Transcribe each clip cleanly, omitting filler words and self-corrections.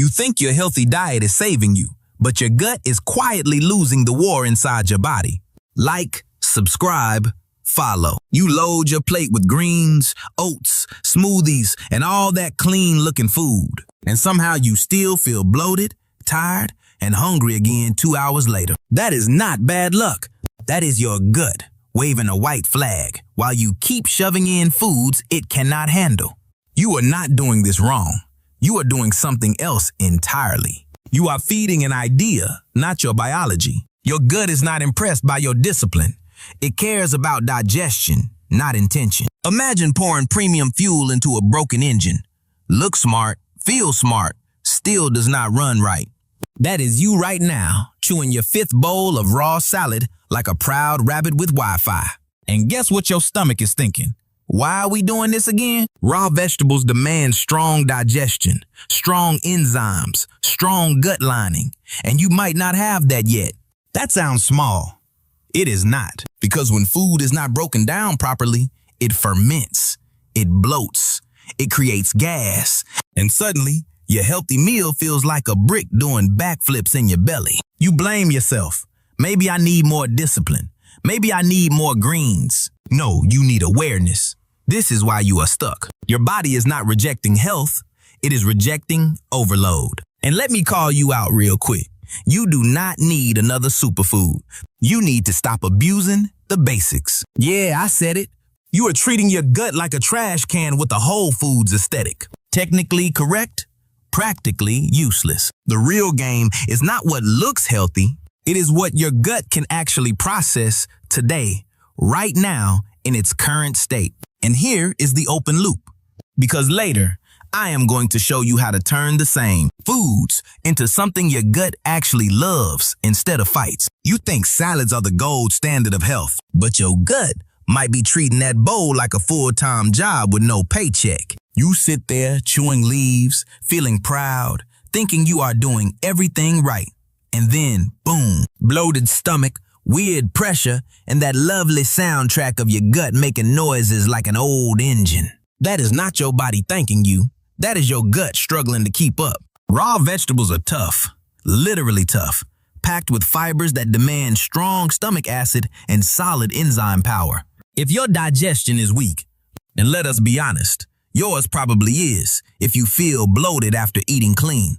You think your healthy diet is saving you, but your gut is quietly losing the war inside your body. Like, subscribe, follow. You load your plate with greens, oats, smoothies, and all that clean-looking food. And somehow you still feel bloated, tired, and hungry again 2 hours later. That is not bad luck. That is your gut waving a white flag while you keep shoving in foods it cannot handle. You are not doing this wrong. You are doing something else entirely. You are feeding an idea, not your biology. Your gut is not impressed by your discipline. It cares about digestion, not intention. Imagine pouring premium fuel into a broken engine. Looks smart, feels smart, still does not run right. That is you right now, chewing your 5th bowl of raw salad like a proud rabbit with Wi-Fi. And guess what your stomach is thinking? Why are we doing this again? Raw vegetables demand strong digestion, strong enzymes, strong gut lining, and you might not have that yet. That sounds small. It is not, because when food is not broken down properly, it ferments, it bloats, it creates gas, and suddenly your healthy meal feels like a brick doing backflips in your belly. You blame yourself. Maybe I need more discipline. Maybe I need more greens. No, you need awareness. This is why you are stuck. Your body is not rejecting health. It is rejecting overload. And let me call you out real quick. You do not need another superfood. You need to stop abusing the basics. Yeah, I said it. You are treating your gut like a trash can with a Whole Foods aesthetic. Technically correct, practically useless. The real game is not what looks healthy. It is what your gut can actually process today, right now, in its current state. And here is the open loop. Because later, I am going to show you how to turn the same foods into something your gut actually loves instead of fights. You think salads are the gold standard of health, but your gut might be treating that bowl like a full-time job with no paycheck. You sit there chewing leaves, feeling proud, thinking you are doing everything right. And then, boom, bloated stomach, weird pressure, and that lovely soundtrack of your gut making noises like an old engine. That is not your body thanking you. That is your gut struggling to keep up. Raw vegetables are tough, literally tough, packed with fibers that demand strong stomach acid and solid enzyme power. If your digestion is weak, and let us be honest, yours probably is if you feel bloated after eating clean,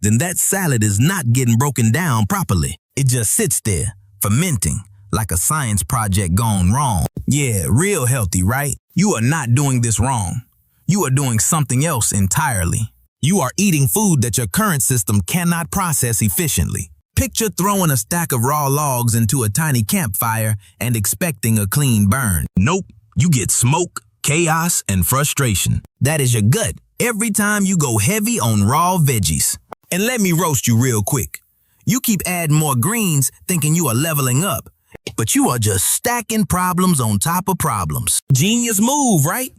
then that salad is not getting broken down properly. It just sits there, fermenting, like a science project gone wrong. Yeah, real healthy, right? You are not doing this wrong. You are doing something else entirely. You are eating food that your current system cannot process efficiently. Picture throwing a stack of raw logs into a tiny campfire and expecting a clean burn. Nope, you get smoke, chaos, and frustration. That is your gut every time you go heavy on raw veggies. And let me roast you real quick. You keep adding more greens thinking you are leveling up, but you are just stacking problems on top of problems. Genius move, right?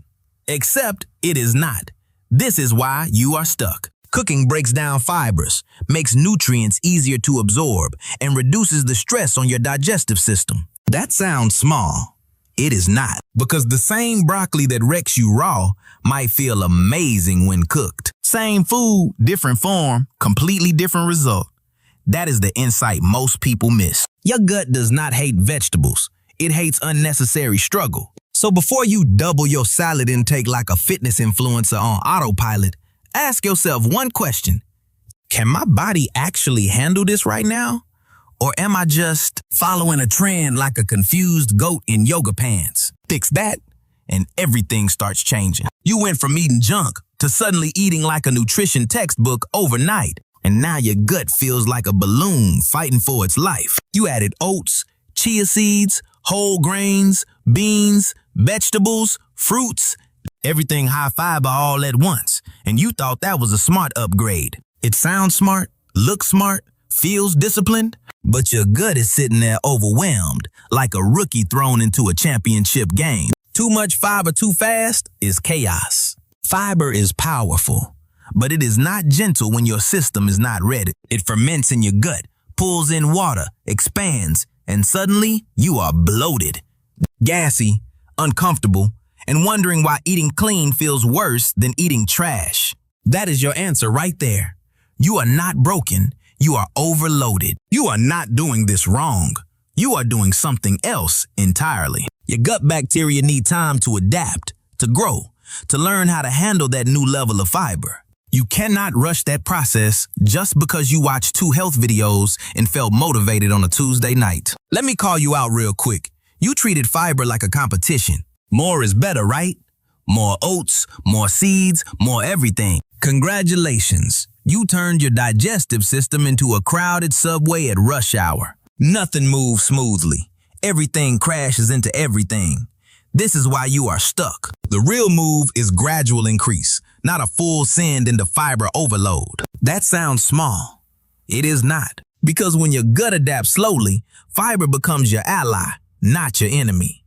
Except it is not. This is why you are stuck. Cooking breaks down fibers, makes nutrients easier to absorb, and reduces the stress on your digestive system. That sounds small. It is not, because the same broccoli that wrecks you raw might feel amazing when cooked. Same food, different form, completely different result. That is the insight most people miss. Your gut does not hate vegetables. It hates unnecessary struggle. So before you double your salad intake like a fitness influencer on autopilot, ask yourself one question. Can my body actually handle this right now? Or am I just following a trend like a confused goat in yoga pants? Fix that, and everything starts changing. You went from eating junk to suddenly eating like a nutrition textbook overnight. And now your gut feels like a balloon fighting for its life. You added oats, chia seeds, whole grains, beans, vegetables, fruits, everything high fiber all at once. And you thought that was a smart upgrade. It sounds smart, looks smart, feels disciplined, but your gut is sitting there overwhelmed like a rookie thrown into a championship game. Too much fiber too fast is chaos. Fiber is powerful, but it is not gentle when your system is not ready. It ferments in your gut, pulls in water, expands, and suddenly you are bloated, gassy, uncomfortable, and wondering why eating clean feels worse than eating trash. That is your answer right there. You are not broken. You are overloaded. You are not doing this wrong. You are doing something else entirely. Your gut bacteria need time to adapt, to grow, to learn how to handle that new level of fiber. You cannot rush that process just because you watched 2 health videos and felt motivated on a Tuesday night. Let me call you out real quick. You treated fiber like a competition. More is better, right? More oats, more seeds, more everything. Congratulations. You turned your digestive system into a crowded subway at rush hour. Nothing moves smoothly. Everything crashes into everything. This is why you are stuck. The real move is gradual increase, not a full send into fiber overload. That sounds small. It is not. Because when your gut adapts slowly, fiber becomes your ally, not your enemy.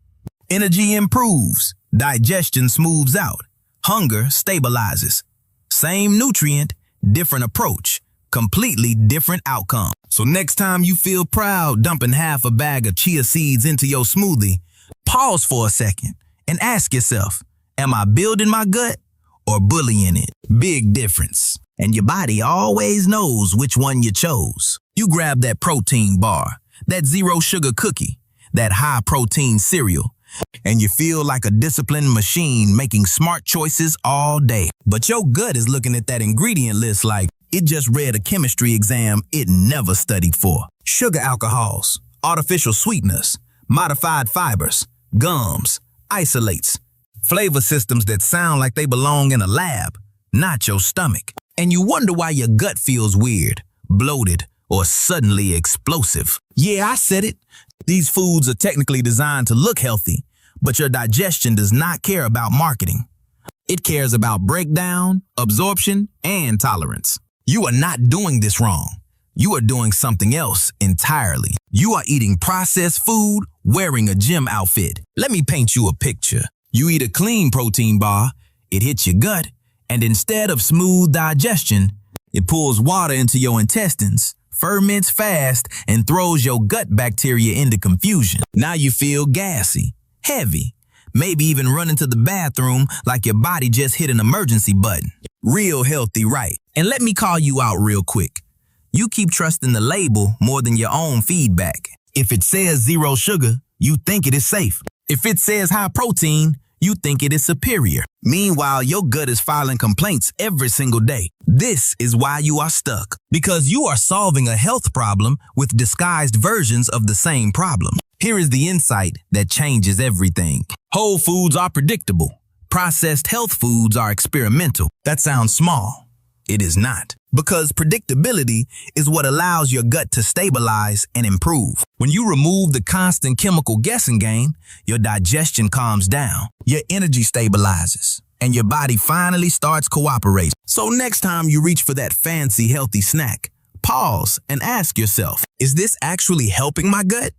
Energy improves. Digestion smooths out. Hunger stabilizes. Same nutrient, different approach. Completely different outcome. So next time you feel proud dumping half a bag of chia seeds into your smoothie, pause for a second and ask yourself, am I building my gut or bullying it? Big difference. And your body always knows which one you chose. You grab that protein bar, that zero sugar cookie, that high protein cereal, and you feel like a disciplined machine making smart choices all day. But your gut is looking at that ingredient list like it just read a chemistry exam it never studied for. Sugar alcohols, artificial sweeteners, modified fibers, gums, isolates, flavor systems that sound like they belong in a lab, not your stomach. And you wonder why your gut feels weird, bloated, or suddenly explosive. Yeah, I said it. These foods are technically designed to look healthy, but your digestion does not care about marketing. It cares about breakdown, absorption, and tolerance. You are not doing this wrong. You are doing something else entirely. You are eating processed food, wearing a gym outfit. Let me paint you a picture. You eat a clean protein bar, it hits your gut, and instead of smooth digestion, it pulls water into your intestines, ferments fast, and throws your gut bacteria into confusion. Now you feel gassy, heavy, maybe even running to the bathroom like your body just hit an emergency button. Real healthy, right? And let me call you out real quick. You keep trusting the label more than your own feedback. If it says 0 sugar, you think it is safe. If it says high protein, you think it is superior. Meanwhile, your gut is filing complaints every single day. This is why you are stuck. Because you are solving a health problem with disguised versions of the same problem. Here is the insight that changes everything. Whole foods are predictable. Processed health foods are experimental. That sounds small. It is not. Because predictability is what allows your gut to stabilize and improve. When you remove the constant chemical guessing game, your digestion calms down, your energy stabilizes, and your body finally starts cooperating. So next time you reach for that fancy healthy snack, pause and ask yourself, is this actually helping my gut?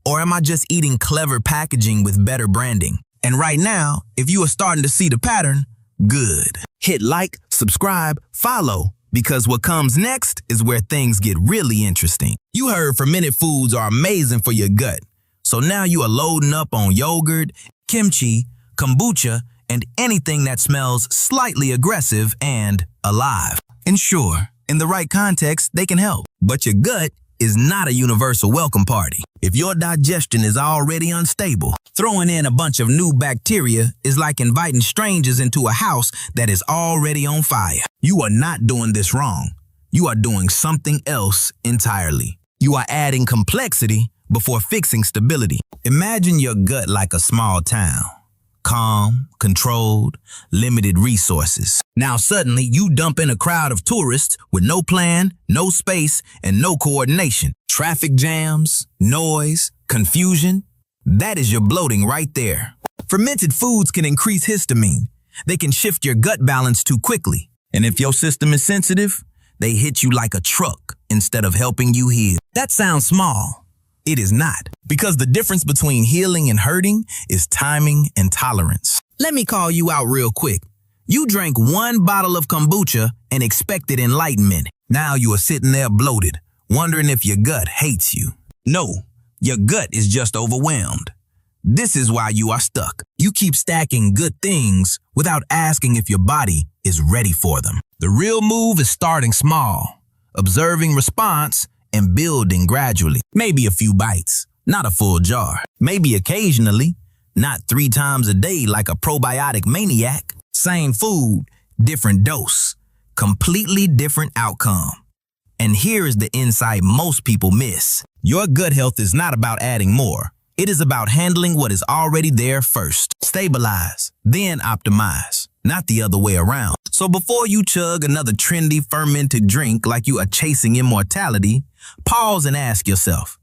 Or am I just eating clever packaging with better branding? And right now, if you are starting to see the pattern, good. Hit like, subscribe, follow, because what comes next is where things get really interesting. You heard fermented foods are amazing for your gut. So now you are loading up on yogurt, kimchi, kombucha, and anything that smells slightly aggressive and alive. And sure, in the right context, they can help. But your gut is not a universal welcome party. If your digestion is already unstable, throwing in a bunch of new bacteria is like inviting strangers into a house that is already on fire. You are not doing this wrong. You are doing something else entirely. You are adding complexity before fixing stability. Imagine your gut like a small town. Calm, controlled, limited resources. Now suddenly you dump in a crowd of tourists with no plan, no space, and no coordination. Traffic jams, noise, confusion. That is your bloating right there. Fermented foods can increase histamine. They can shift your gut balance too quickly. And if your system is sensitive, they hit you like a truck instead of helping you heal. That sounds small. It is not, because the difference between healing and hurting is timing and tolerance. Let me call you out real quick. You drank 1 bottle of kombucha and expected enlightenment. Now you are sitting there bloated, wondering if your gut hates you. No, your gut is just overwhelmed. This is why you are stuck. You keep stacking good things without asking if your body is ready for them. The real move is starting small, observing response, and building gradually. Maybe a few bites, not a full jar. Maybe occasionally, not 3 times a day like a probiotic maniac. Same food, different dose, completely different outcome. And here is the insight most people miss. Your gut health is not about adding more. It is about handling what is already there first. Stabilize, then optimize, not the other way around. So before you chug another trendy fermented drink like you are chasing immortality, pause and ask yourself,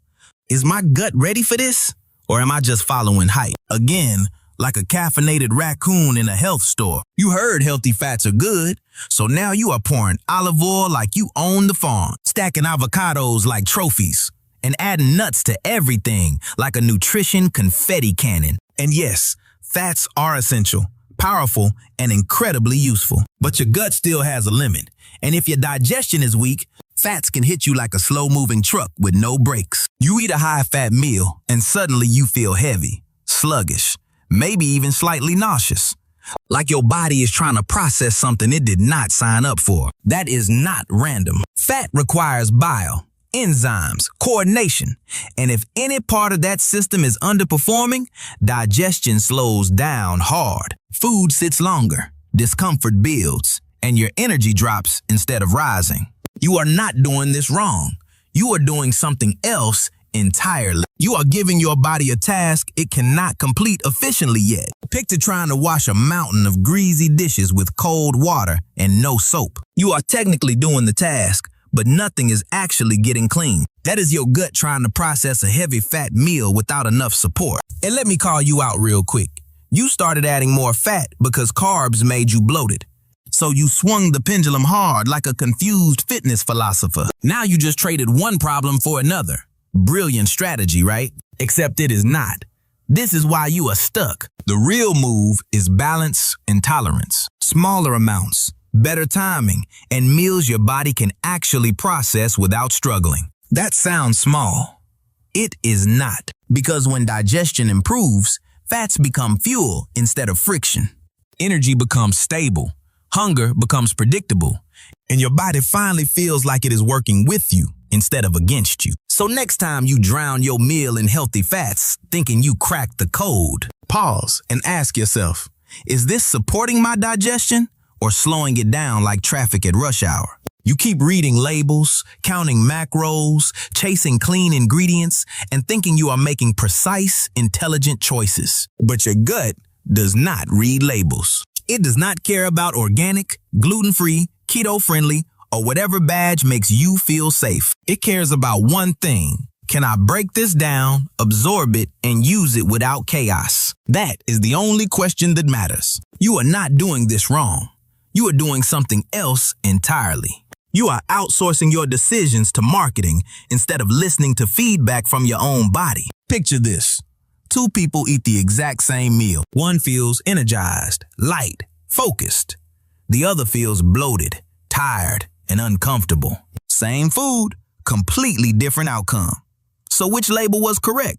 is my gut ready for this? Or am I just following hype? Again, like a caffeinated raccoon in a health store. You heard healthy fats are good, so now you are pouring olive oil like you own the farm, stacking avocados like trophies, and adding nuts to everything like a nutrition confetti cannon. And yes, fats are essential, powerful, and incredibly useful. But your gut still has a limit. And if your digestion is weak, fats can hit you like a slow-moving truck with no brakes. You eat a high-fat meal, and suddenly you feel heavy, sluggish, maybe even slightly nauseous. Like your body is trying to process something it did not sign up for. That is not random. Fat requires bile, enzymes, coordination. And if any part of that system is underperforming, digestion slows down hard. Food sits longer, discomfort builds, and your energy drops instead of rising. You are not doing this wrong. You are doing something else entirely. You are giving your body a task it cannot complete efficiently yet. Picture trying to wash a mountain of greasy dishes with cold water and no soap. You are technically doing the task, but nothing is actually getting clean. That is your gut trying to process a heavy fat meal without enough support. And let me call you out real quick. You started adding more fat because carbs made you bloated. So you swung the pendulum hard like a confused fitness philosopher. Now you just traded one problem for another. Brilliant strategy, right? Except it is not. This is why you are stuck. The real move is balance and tolerance. Smaller amounts, better timing, and meals your body can actually process without struggling. That sounds small. It is not. Because when digestion improves, fats become fuel instead of friction. Energy becomes stable. Hunger becomes predictable. And your body finally feels like it is working with you instead of against you. So next time you drown your meal in healthy fats, thinking you cracked the code, pause and ask yourself, is this supporting my digestion or slowing it down like traffic at rush hour? You keep reading labels, counting macros, chasing clean ingredients, and thinking you are making precise, intelligent choices. But your gut does not read labels. It does not care about organic, gluten-free, keto-friendly, or whatever badge makes you feel safe. It cares about one thing. Can I break this down, absorb it, and use it without chaos? That is the only question that matters. You are not doing this wrong. You are doing something else entirely. You are outsourcing your decisions to marketing instead of listening to feedback from your own body. Picture this. 2 people eat the exact same meal. One feels energized, light, focused. The other feels bloated, tired, and uncomfortable. Same food, completely different outcome. So which label was correct?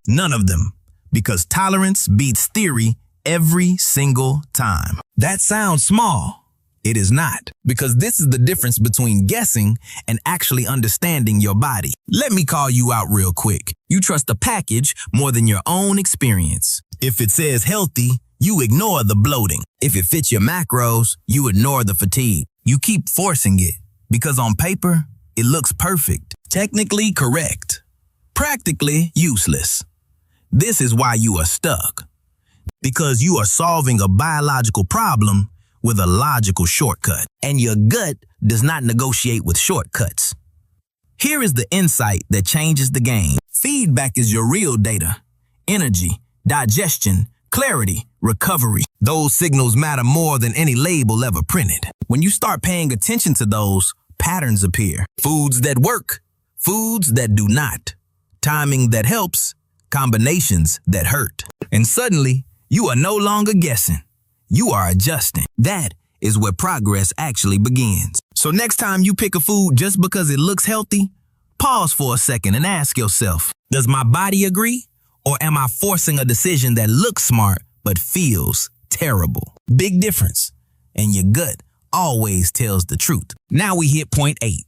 None of them, because tolerance beats theory every single time. That sounds small. It is not, because this is the difference between guessing and actually understanding your body. Let me call you out real quick. You trust the package more than your own experience. If it says healthy, you ignore the bloating. If it fits your macros, you ignore the fatigue. You keep forcing it, because on paper, it looks perfect. Technically correct. Practically useless. This is why you are stuck. Because you are solving a biological problem with a logical shortcut. And your gut does not negotiate with shortcuts. Here is the insight that changes the game. Feedback is your real data. Energy, digestion, clarity, recovery. Those signals matter more than any label ever printed. When you start paying attention to those, patterns appear. Foods that work, foods that do not. Timing that helps, combinations that hurt. And suddenly, you are no longer guessing. You are adjusting. That is where progress actually begins. So next time you pick a food just because it looks healthy, pause for a second and ask yourself, does my body agree? Or am I forcing a decision that looks smart but feels terrible? Big difference. And your gut always tells the truth. Now we hit point 8.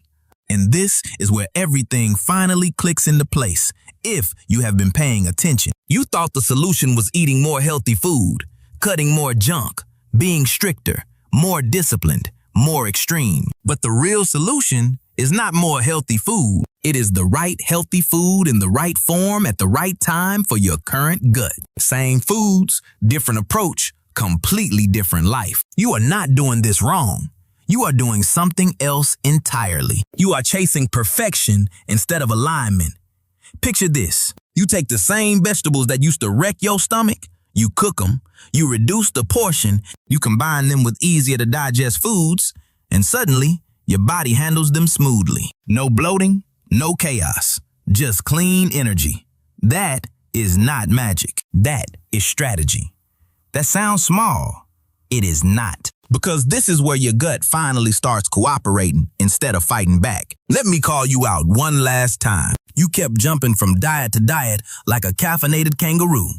And this is where everything finally clicks into place, if you have been paying attention. You thought the solution was eating more healthy food, cutting more junk, being stricter, more disciplined, more extreme. But the real solution is not more healthy food. It is the right healthy food in the right form at the right time for your current gut. Same foods, different approach, completely different life. You are not doing this wrong. You are doing something else entirely. You are chasing perfection instead of alignment. Picture this. You take the same vegetables that used to wreck your stomach, you cook them, you reduce the portion, you combine them with easier to digest foods, and suddenly your body handles them smoothly. No bloating, no chaos, just clean energy. That is not magic. That is strategy. That sounds small. It is not. Because this is where your gut finally starts cooperating instead of fighting back. Let me call you out one last time. You kept jumping from diet to diet like a caffeinated kangaroo.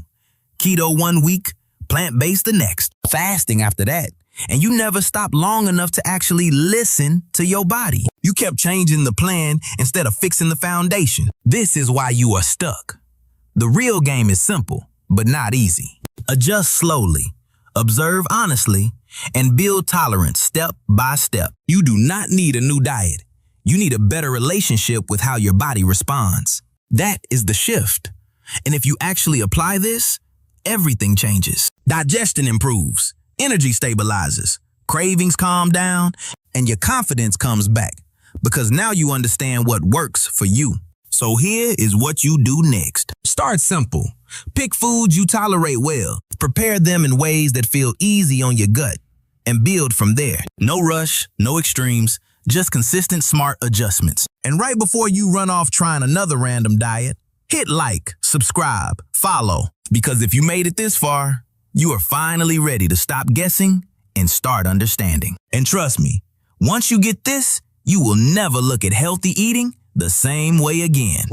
Keto 1 week, plant-based the next, fasting after that. And you never stopped long enough to actually listen to your body. You kept changing the plan instead of fixing the foundation. This is why you are stuck. The real game is simple, but not easy. Adjust slowly, observe honestly, and build tolerance step by step. You do not need a new diet. You need a better relationship with how your body responds. That is the shift. And if you actually apply this, everything changes. Digestion improves, energy stabilizes, cravings calm down, and your confidence comes back because now you understand what works for you. So here is what you do next. Start simple. Pick foods you tolerate well. Prepare them in ways that feel easy on your gut and build from there. No rush, no extremes, just consistent, smart adjustments. And right before you run off trying another random diet, hit like, subscribe, follow, because if you made it this far, you are finally ready to stop guessing and start understanding. And trust me, once you get this, you will never look at healthy eating the same way again.